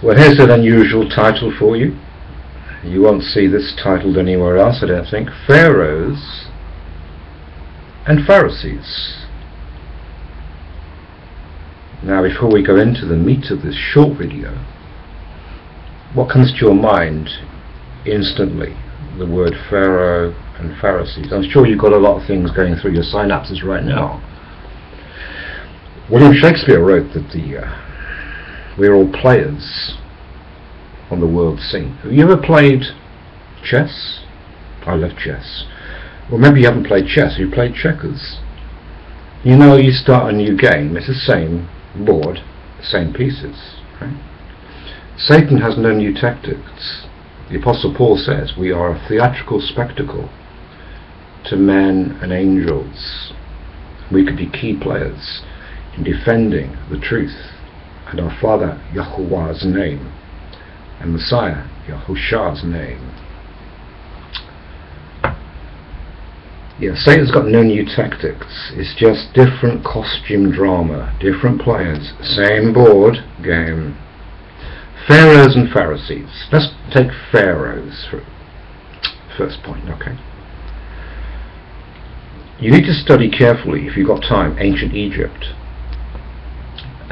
Well, here's an unusual title for you. You won't see this titled anywhere else, I don't think. Pharaohs and Pharisees. Now, before we go into the meat of this short video, what comes to your mind instantly? The word Pharaoh and Pharisees. I'm sure you've got a lot of things going through your synapses right now. William Shakespeare wrote that we're all players on the world scene. Have you ever played chess? I love chess. Well, maybe you haven't played chess, you played checkers. You know, you start a new game, it's the same board, same pieces. Right? Satan has no new tactics. The Apostle Paul says we are a theatrical spectacle to men and angels. We could be key players in defending the truth and our Father Yahuwah's name and Messiah Yahusha's name. Yeah, Satan's got no new tactics. It's just different costume drama, different players, same board game. Pharaohs and Pharisees. Let's take Pharaohs for first point, okay? You need to study carefully, if you've got time, ancient Egypt.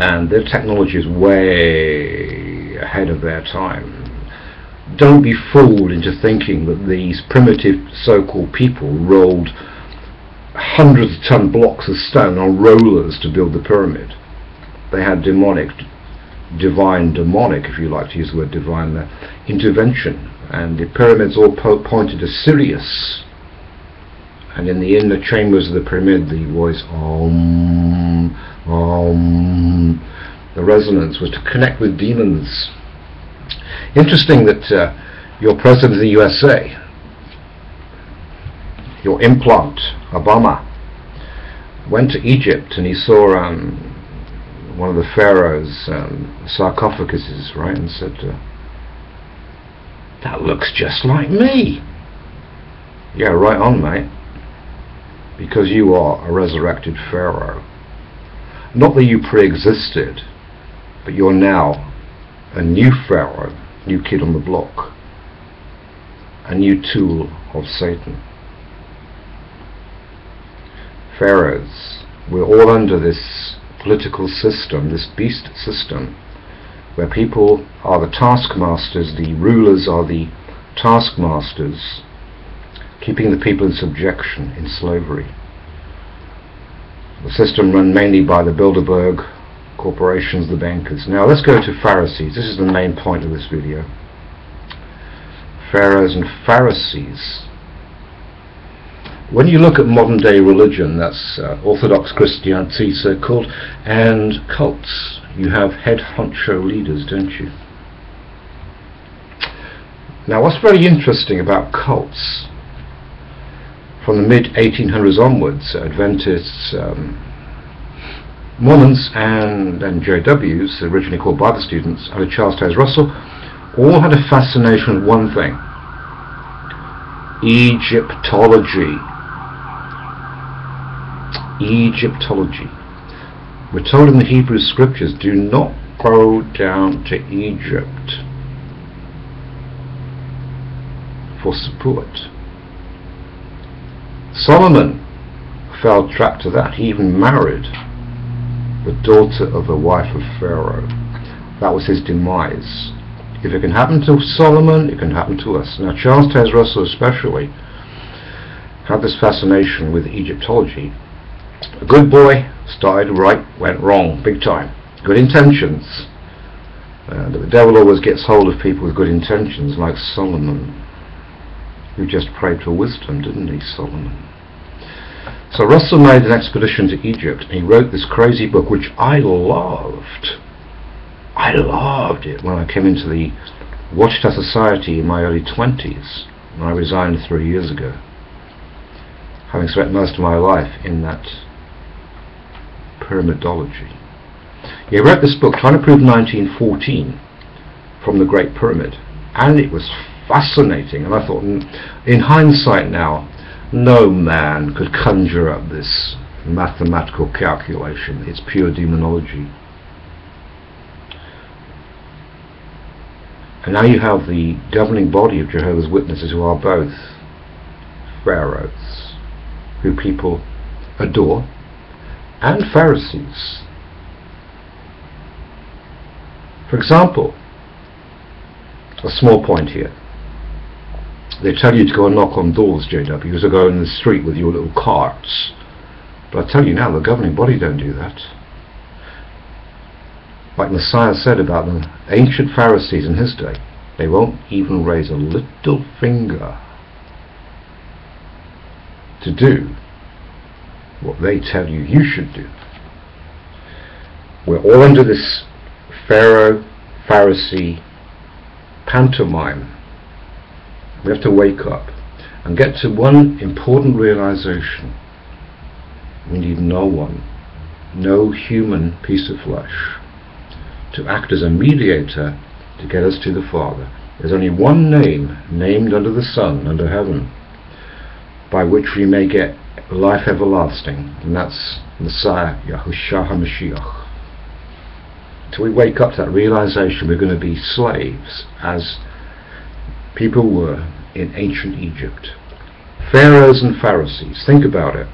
And their technology is way ahead of their time. Don't be fooled into thinking that these primitive so-called people rolled hundreds of ton blocks of stone on rollers to build the pyramid. They had divine, if you like to use the word divine there, intervention. And the pyramids all pointed to Sirius. And in the inner chambers of the pyramid, the voice Om, Om, the resonance was to connect with demons. Interesting that your president of the USA, your implant, Obama, went to Egypt and he saw one of the pharaohs' sarcophaguses, right, and said, that looks just like me. Yeah, right on, mate. Because you are a resurrected pharaoh. Not that you pre-existed, but you're now a new pharaoh, new kid on the block, a new tool of Satan. Pharaohs, we're all under this political system, this beast system, where people are the taskmasters, the rulers are the taskmasters, keeping the people in subjection, in slavery. The system run mainly by the Bilderberg corporations, the bankers. Now let's go to Pharisees. This is the main point of this video. Pharaohs and Pharisees. When you look at modern day religion, that's Orthodox Christianity so-called, and cults, you have head honcho leaders, don't you? Now what's very interesting about cults, from the mid-1800s onwards, Adventists, Mormons and JWs, originally called Bible students, under Charles Taze Russell, all had a fascination with one thing: Egyptology. Egyptology. We're told in the Hebrew scriptures, do not go down to Egypt for support. Solomon fell trap to that. He even married the daughter of the wife of Pharaoh. That was his demise. If it can happen to Solomon, it can happen to us. Now Charles Taze Russell especially had this fascination with Egyptology. A good boy started right, went wrong, big time. Good intentions. The devil always gets hold of people with good intentions, like Solomon, who just prayed for wisdom, didn't he, Solomon? So Russell made an expedition to Egypt, and he wrote this crazy book, which I loved. I loved it when I came into the Watchtower Society in my early 20s, when I resigned 3 years ago, having spent most of my life in that pyramidology. He wrote this book trying to prove 1914 from the Great Pyramid, and it was fascinating. And I thought, in hindsight now, no man could conjure up this mathematical calculation. It's pure demonology. And now you have the governing body of Jehovah's Witnesses, who are both Pharaohs, who people adore, and Pharisees. For example, a small point here. They tell you to go and knock on doors, JW, to go in the street with your little carts. But I tell you now, the governing body don't do that. Like Messiah said about the ancient Pharisees in his day, they won't even raise a little finger to do what they tell you you should do. We're all under this Pharaoh, Pharisee pantomime. We have to wake up and get to one important realization. We need no one, no human piece of flesh, to act as a mediator to get us to the Father. There's only one name named under the sun, under heaven, by which we may get life everlasting, and that's Messiah, Yahushua HaMashiach. Till we wake up to that realization, we're going to be slaves, as people were in ancient Egypt. Pharaohs and Pharisees, think about it.